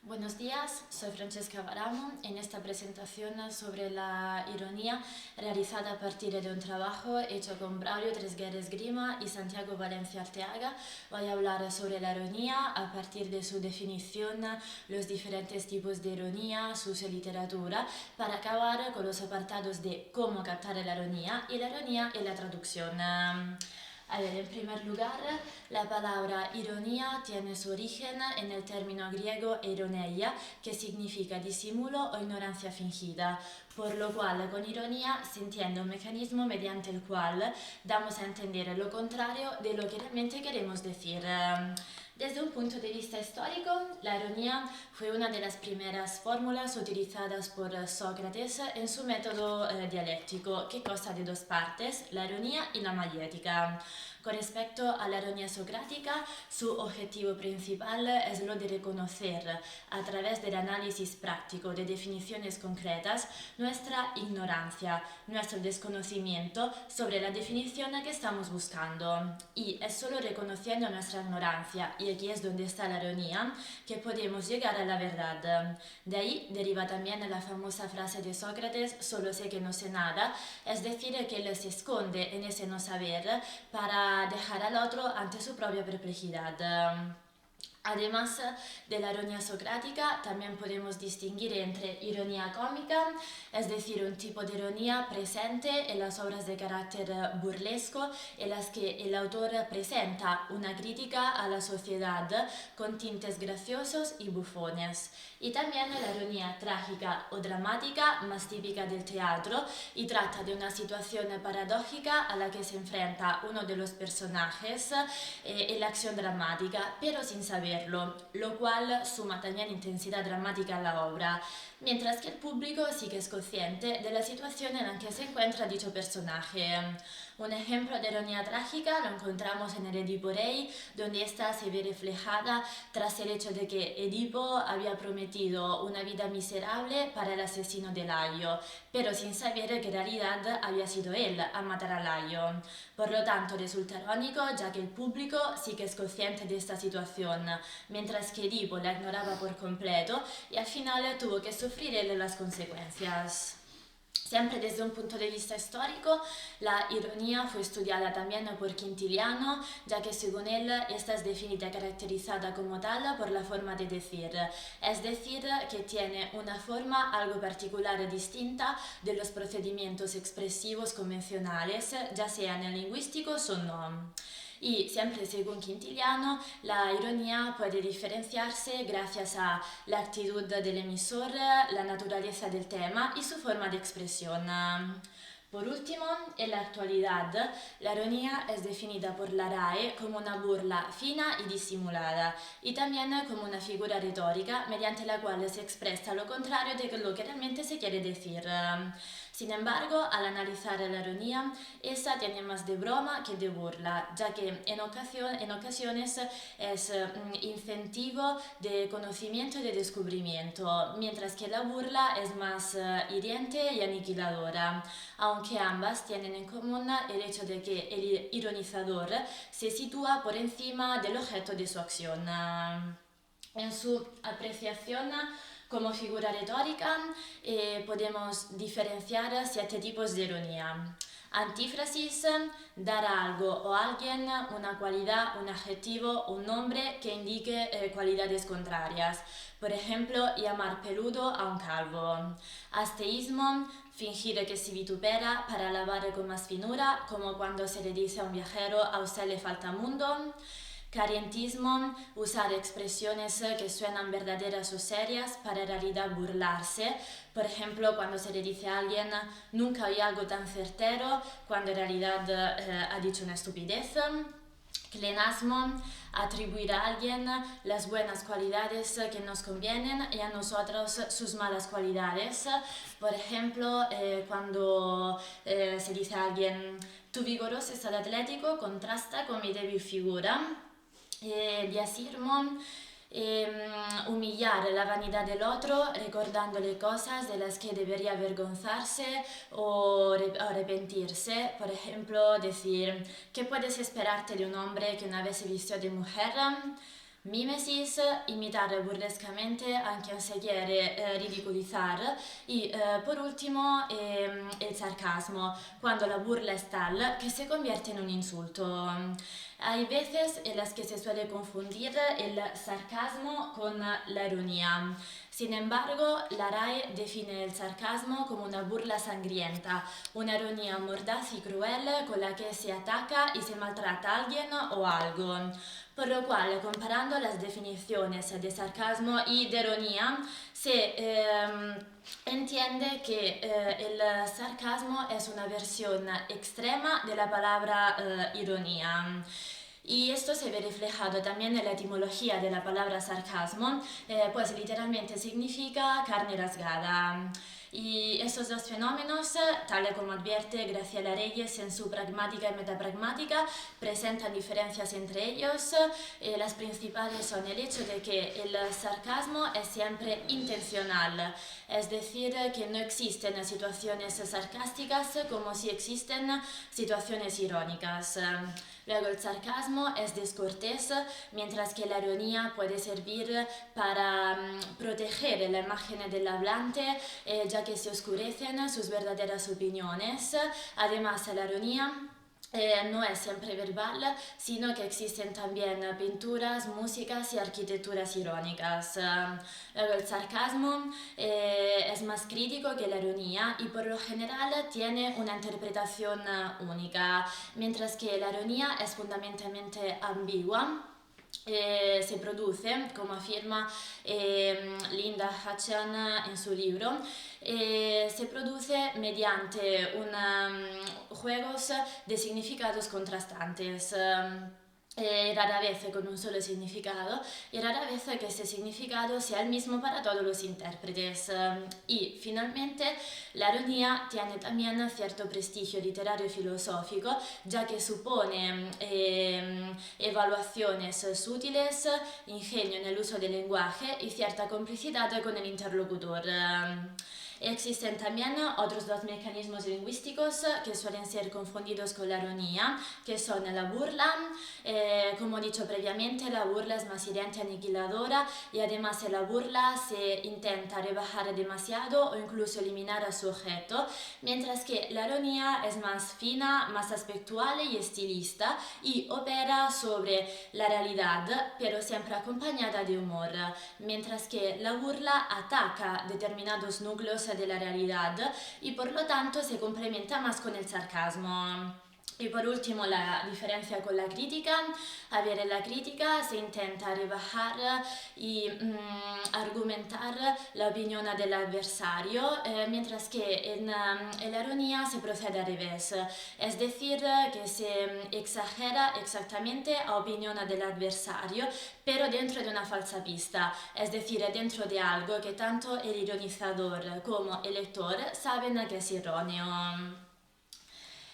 Buenos días, soy Francesca Varamo. En esta presentación sobre la ironía realizada a partir de un trabajo hecho con Braulio Tresguerres Grima y Santiago Valencia Arteaga, voy a hablar sobre la ironía a partir de su definición, los diferentes tipos de ironía, su literatura, para acabar con los apartados de cómo captar la ironía y la traducción. A ver, en primer lugar, la palabra ironía tiene su origen en el término griego ironeia, que significa disimulo o ignorancia fingida, por lo cual con ironía se entiende un mecanismo mediante el cual damos a entender lo contrario de lo que realmente queremos decir. Desde un punto de vista histórico, la ironía fue una de las primeras fórmulas utilizadas por Sócrates en su método dialéctico, que consta de dos partes, la ironía y la magnética. Con respecto a la ironía socrática, su objetivo principal es lo de reconocer, a través del análisis práctico de definiciones concretas, nuestra ignorancia, nuestro desconocimiento sobre la definición que estamos buscando. Y es solo reconociendo nuestra ignorancia, y aquí es donde está la ironía, que podemos llegar a la verdad. De ahí deriva también la famosa frase de Sócrates, solo sé que no sé nada, es decir, que él se esconde en ese no saber para dejar al otro ante su propia perplejidad. Además de la ironía socrática, también podemos distinguir entre ironía cómica, es decir, un tipo de ironía presente en las obras de carácter burlesco en las que el autor presenta una crítica a la sociedad con tintes graciosos y bufones. Y también la ironía trágica o dramática, más típica del teatro, y trata de una situación paradójica a la que se enfrenta uno de los personajes en la acción dramática, pero sin saberlo, lo cual suma también intensidad dramática a la obra, mientras que el público sí que es consciente de la situación en la que se encuentra dicho personaje. Un ejemplo de ironía trágica lo encontramos en el Edipo Rey, donde ésta se ve reflejada tras el hecho de que Edipo había prometido una vida miserable para el asesino de Laio, pero sin saber que en realidad había sido él a matar a Laio. Por lo tanto, resulta irónico ya que el público sí que es consciente de esta situación, mientras que Edipo la ignoraba por completo y al final tuvo que sufrir él las consecuencias. Siempre desde un punto de vista histórico, la ironía fue estudiada también por Quintiliano, ya que según él esta es definida y caracterizada como tal por la forma de decir, es decir, que tiene una forma algo particular y distinta de los procedimientos expresivos convencionales, ya sean lingüísticos o no. Y siempre según Quintiliano, la ironía puede diferenciarse gracias a la actitud del emisor, la naturaleza del tema y su forma de expresión. Por último, en la actualidad, la ironía es definida por la RAE como una burla fina y disimulada, y también como una figura retórica mediante la cual se expresa lo contrario de lo que realmente se quiere decir. Sin embargo, al analizar la ironía, esta tiene más de broma que de burla, ya que en ocasiones es incentivo de conocimiento y de descubrimiento, mientras que la burla es más hiriente y aniquiladora, aunque ambas tienen en común el hecho de que el ironizador se sitúa por encima del objeto de su acción. En su apreciación como figura retórica podemos diferenciar 7 tipos de ironía. Antífrasis, dar a algo o a alguien una cualidad, un adjetivo o un nombre que indique cualidades contrarias. Por ejemplo, llamar peludo a un calvo. Asteísmo, fingir que se vitupera para alabar con más finura, como cuando se le dice a un viajero a usted le falta mundo. Carientismo, usar expresiones que suenan verdaderas o serias para en realidad burlarse. Por ejemplo, cuando se le dice a alguien nunca oí algo tan certero, cuando en realidad ha dicho una estupidez. Clenasmo, atribuir a alguien las buenas cualidades que nos convienen y a nosotros sus malas cualidades. Por ejemplo, cuando se dice a alguien tu vigoroso estado atlético contrasta con mi débil figura. Biasirmo, humillar la vanidad del otro recordándole cosas de las que debería avergonzarse o arrepentirse. Por ejemplo, decir, ¿qué puedes esperarte de un hombre que una vez se vistió de mujer? Mimesis, imitar burlescamente a quien se quiere ridiculizar. Y por último, el sarcasmo, cuando la burla es tal que se convierte en un insulto. Hay veces en las que se suele confundir el sarcasmo con la ironía. Sin embargo, la RAE define el sarcasmo como una burla sangrienta, una ironía mordaz y cruel con la que se ataca y se maltrata a alguien o algo. Por lo cual, comparando las definiciones de sarcasmo y de ironía, se entiende que el sarcasmo es una versión extrema de la palabra ironía. Y esto se ve reflejado también en la etimología de la palabra sarcasmo, pues literalmente significa carne rasgada. Y estos dos fenómenos, tal como advierte Graciela Reyes en su Pragmática y Metapragmática, presentan diferencias entre ellos. Las principales son el hecho de que el sarcasmo es siempre intencional, es decir, que no existen situaciones sarcásticas como si existen situaciones irónicas. Luego el sarcasmo es descortés, mientras que la ironía puede servir para proteger la imagen del hablante, ya que se oscurecen sus verdaderas opiniones. Además, la ironía no es siempre verbal, sino que existen también pinturas, músicas y arquitecturas irónicas. Luego el sarcasmo es más crítico que la ironía y por lo general tiene una interpretación única, mientras que la ironía es fundamentalmente ambigua. Se produce, como afirma Linda Hutcheon en su libro, se produce mediante juegos de significados contrastantes. Rara vez con un solo significado y rara vez que ese significado sea el mismo para todos los intérpretes. Y finalmente la ironía tiene también cierto prestigio literario y filosófico, ya que supone evaluaciones sutiles, ingenio en el uso del lenguaje y cierta complicidad con el interlocutor. Existen también otros dos mecanismos lingüísticos que suelen ser confundidos con la ironía, que son la burla. Como he dicho previamente, la burla es más hiriente y aniquiladora y además en la burla se intenta rebajar demasiado o incluso eliminar a su objeto, mientras que la ironía es más fina, más aspectual y estilista y opera sobre la realidad, pero siempre acompañada de humor, mientras que la burla ataca determinados núcleos de la realidad y por lo tanto se complementa más con el sarcasmo. Y por último, la diferencia con la crítica. A ver, en la crítica se intenta rebajar y argumentar la opinión del adversario, mientras que en la ironía se procede al revés. Es decir, que se exagera exactamente la opinión del adversario, pero dentro de una falsa pista, es decir, dentro de algo que tanto el ironizador como el lector saben que es erróneo.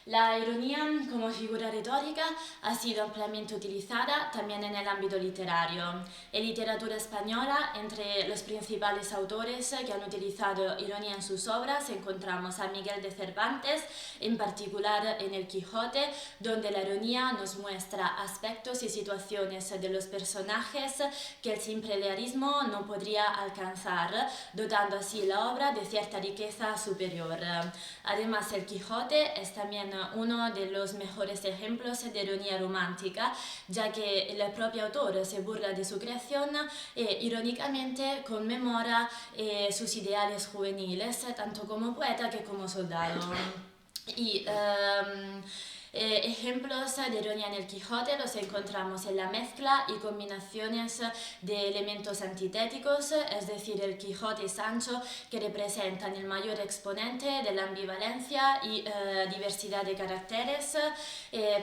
La ironía como figura retórica ha sido ampliamente utilizada también en el ámbito literario. En literatura española, entre los principales autores que han utilizado ironía en sus obras, encontramos a Miguel de Cervantes, en particular en El Quijote, donde la ironía nos muestra aspectos y situaciones de los personajes que el simple realismo no podría alcanzar, dotando así la obra de cierta riqueza superior. Además, El Quijote es también uno de los mejores ejemplos de ironía romántica, ya que el propio autor se burla de su creación e irónicamente conmemora sus ideales juveniles, tanto como poeta que como soldado. Y ejemplos de ironía en El Quijote los encontramos en la mezcla y combinaciones de elementos antitéticos, es decir, el Quijote y Sancho, que representan el mayor exponente de la ambivalencia y diversidad de caracteres.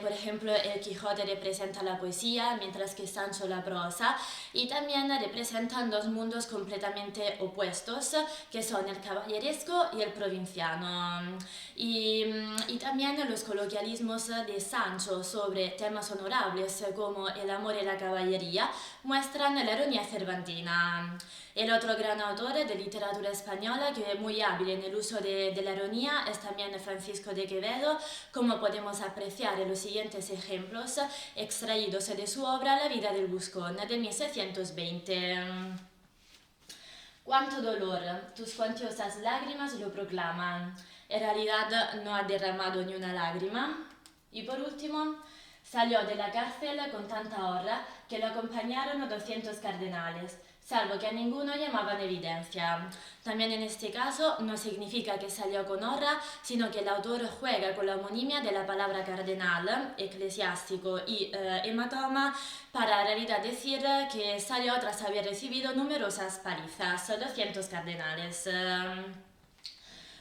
Por ejemplo, el Quijote representa la poesía, mientras que Sancho la prosa, y también representan dos mundos completamente opuestos, que son el caballeresco y el provinciano. Y también los coloquialismos himnos de Sancho sobre temas honorables como el amor y la caballería muestran la ironía cervantina. El otro gran autor de literatura española que es muy hábil en el uso de la ironía es también Francisco de Quevedo, como podemos apreciar en los siguientes ejemplos extraídos de su obra La vida del Buscón de 1620. Cuánto dolor, tus cuantiosas lágrimas lo proclaman. En realidad no ha derramado ni una lágrima. Y por último, salió de la cárcel con tanta honra que lo acompañaron 200 cardenales, salvo que a ninguno llamaban evidencia. También en este caso no significa que salió con honra, sino que el autor juega con la homonimia de la palabra cardenal, eclesiástico y hematoma, para en realidad decir que salió tras haber recibido numerosas palizas, 200 cardenales.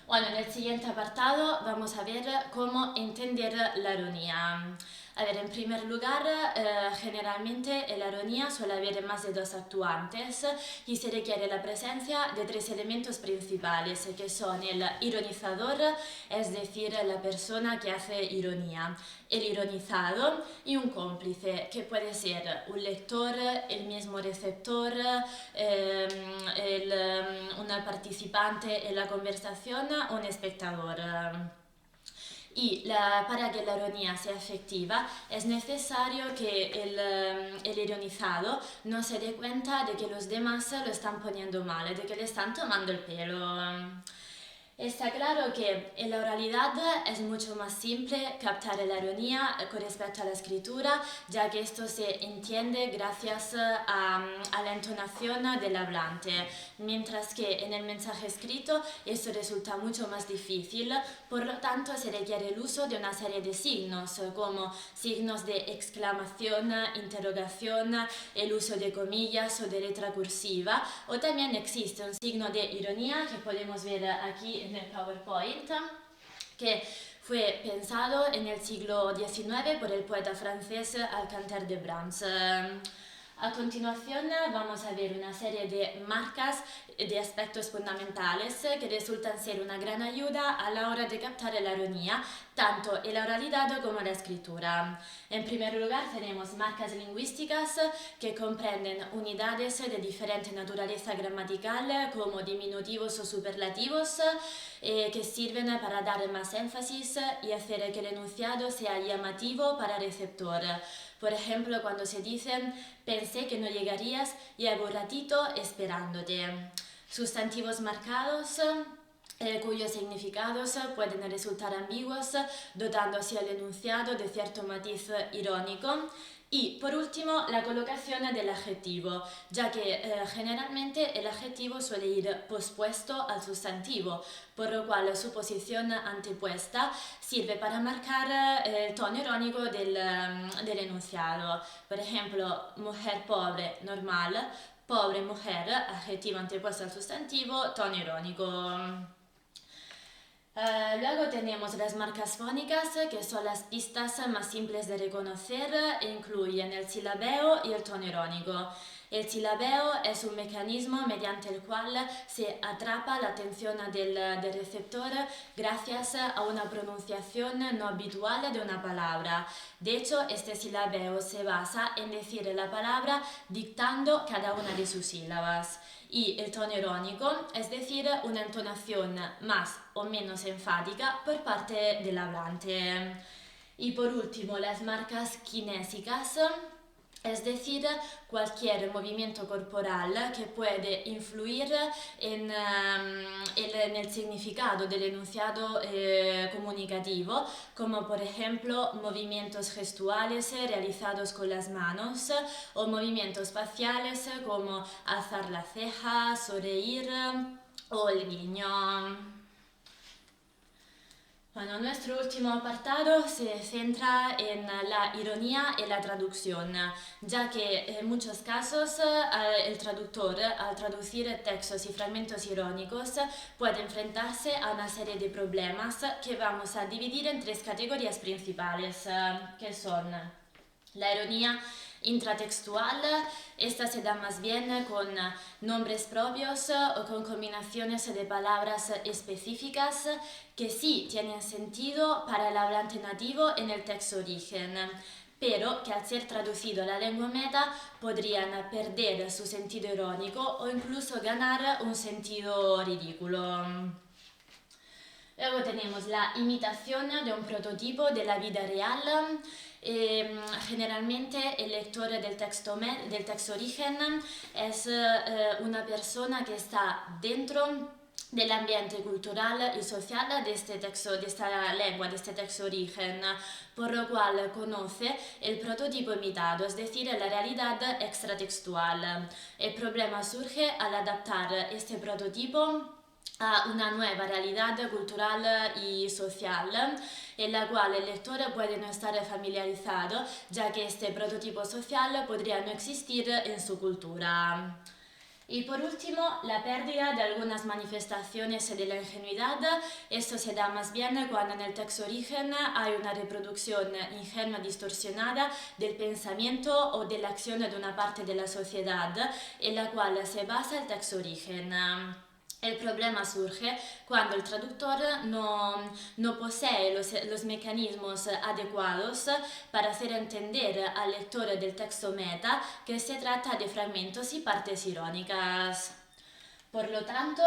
Bueno, en el siguiente apartado vamos a ver cómo entender la ironía. A ver, en primer lugar, generalmente en la ironía suele haber más de dos actuantes y se requiere la presencia de tres elementos principales, que son el ironizador, es decir, la persona que hace ironía, el ironizado y un cómplice, que puede ser un lector, el mismo receptor, una participante en la conversación, un espectador. Y para que la ironía sea efectiva es necesario que el ironizado no se dé cuenta de que los demás lo están poniendo mal, de que le están tomando el pelo. Está claro que en la oralidad es mucho más simple captar la ironía con respecto a la escritura, ya que esto se entiende gracias a la entonación del hablante, mientras que en el mensaje escrito esto resulta mucho más difícil, por lo tanto se requiere el uso de una serie de signos, como signos de exclamación, interrogación, el uso de comillas o de letra cursiva, o también existe un signo de ironía que podemos ver aquí en el PowerPoint, que fue pensado en el siglo XIX por el poeta francés Alcantar de Brans. A continuación vamos a ver una serie de marcas de aspectos fundamentales que resultan ser una gran ayuda a la hora de captar la ironía, tanto en la oralidad como en la escritura. En primer lugar tenemos marcas lingüísticas que comprenden unidades de diferente naturaleza gramatical como diminutivos o superlativos que sirven para dar más énfasis y hacer que el enunciado sea llamativo para el receptor. Por ejemplo, cuando se dicen pensé que no llegarías, llevo un ratito esperándote. Sustantivos marcados cuyos significados pueden resultar ambiguos, dotando así al enunciado de cierto matiz irónico. Y por último, la colocación del adjetivo, ya que generalmente el adjetivo suele ir pospuesto al sustantivo, por lo cual su posición antepuesta sirve para marcar el tono irónico del enunciado. Por ejemplo, mujer pobre, normal, pobre mujer, adjetivo antepuesto al sustantivo, tono irónico. Luego tenemos las marcas fónicas, que son las pistas más simples de reconocer e incluyen el silabeo y el tono irónico. El silabeo es un mecanismo mediante el cual se atrapa la atención del receptor gracias a una pronunciación no habitual de una palabra. De hecho, este silabeo se basa en decir la palabra dictando cada una de sus sílabas. Y el tono irónico, es decir, una entonación más o menos enfática por parte del hablante. Y por último, las marcas kinésicas, es decir, cualquier movimiento corporal que puede influir en el significado del enunciado comunicativo, como por ejemplo movimientos gestuales realizados con las manos o movimientos faciales como alzar la ceja, sonreír o el guiño. Bueno, nuestro último apartado se centra en la ironía y la traducción, ya que en muchos casos el traductor, al traducir textos y fragmentos irónicos, puede enfrentarse a una serie de problemas que vamos a dividir en tres categorías principales, que son la ironía Intratextual, esta se da más bien con nombres propios o con combinaciones de palabras específicas que sí tienen sentido para el hablante nativo en el texto origen, pero que al ser traducido a la lengua meta podrían perder su sentido irónico o incluso ganar un sentido ridículo. Luego tenemos la imitación de un prototipo de la vida real. Generalmente el lector del texto origen es una persona que está dentro del ambiente cultural y social de este texto, de esta lengua, de este texto origen, por lo cual conoce el prototipo imitado, es decir, la realidad extratextual. El problema surge al adaptar este prototipo a una nueva realidad cultural y social en la cual el lector puede no estar familiarizado, ya que este prototipo social podría no existir en su cultura. Y por último, la pérdida de algunas manifestaciones de la ingenuidad. Esto se da más bien cuando en el texto origen hay una reproducción ingenua distorsionada del pensamiento o de la acción de una parte de la sociedad en la cual se basa el texto origen. El problema surge cuando el traductor no posee los mecanismos adecuados para hacer entender al lector del texto meta que se trata de fragmentos y partes irónicas. Por lo tanto,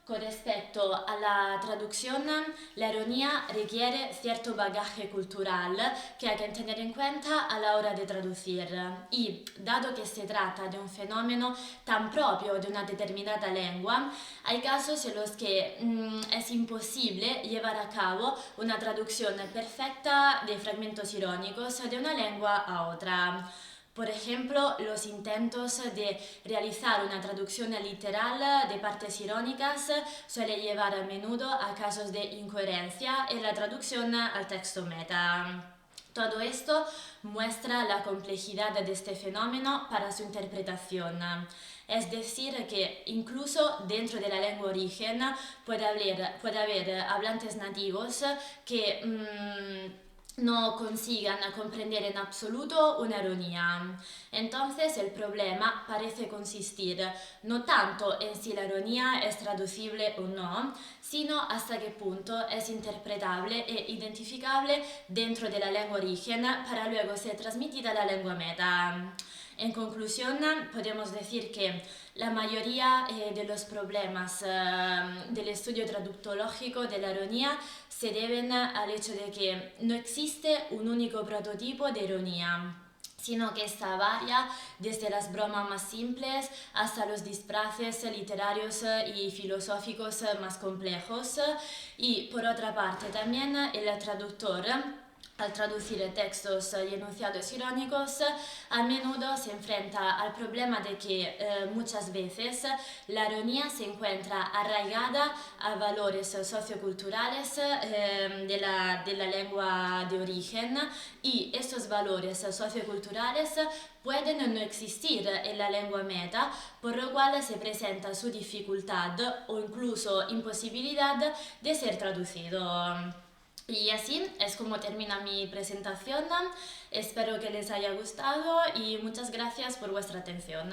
con respecto a la traducción, la ironía requiere cierto bagaje cultural que hay que tener en cuenta a la hora de traducir. Y dado que se trata de un fenómeno tan propio de una determinada lengua, hay casos en los que es imposible llevar a cabo una traducción perfecta de fragmentos irónicos de una lengua a otra. Por ejemplo, los intentos de realizar una traducción literal de partes irónicas suele llevar a menudo a casos de incoherencia en la traducción al texto meta. Todo esto muestra la complejidad de este fenómeno para su interpretación. Es decir, que incluso dentro de la lengua origen puede haber hablantes nativos que no consigan comprender en absoluto una ironía. Entonces el problema parece consistir no tanto en si la ironía es traducible o no, sino hasta qué punto es interpretable e identificable dentro de la lengua origen para luego ser transmitida a la lengua meta. En conclusión, podemos decir que la mayoría de los problemas del estudio traductológico de la ironía se deben al hecho de que no existe un único prototipo de ironía, sino que esta varía desde las bromas más simples hasta los disfraces literarios y filosóficos más complejos. Y por otra parte también el traductor, al traducir textos y enunciados irónicos, a menudo se enfrenta al problema de que muchas veces la ironía se encuentra arraigada a valores socioculturales de la lengua de origen, y estos valores socioculturales pueden no existir en la lengua meta, por lo cual se presenta su dificultad o incluso imposibilidad de ser traducido. Y así es como termina mi presentación. Espero que les haya gustado y muchas gracias por vuestra atención.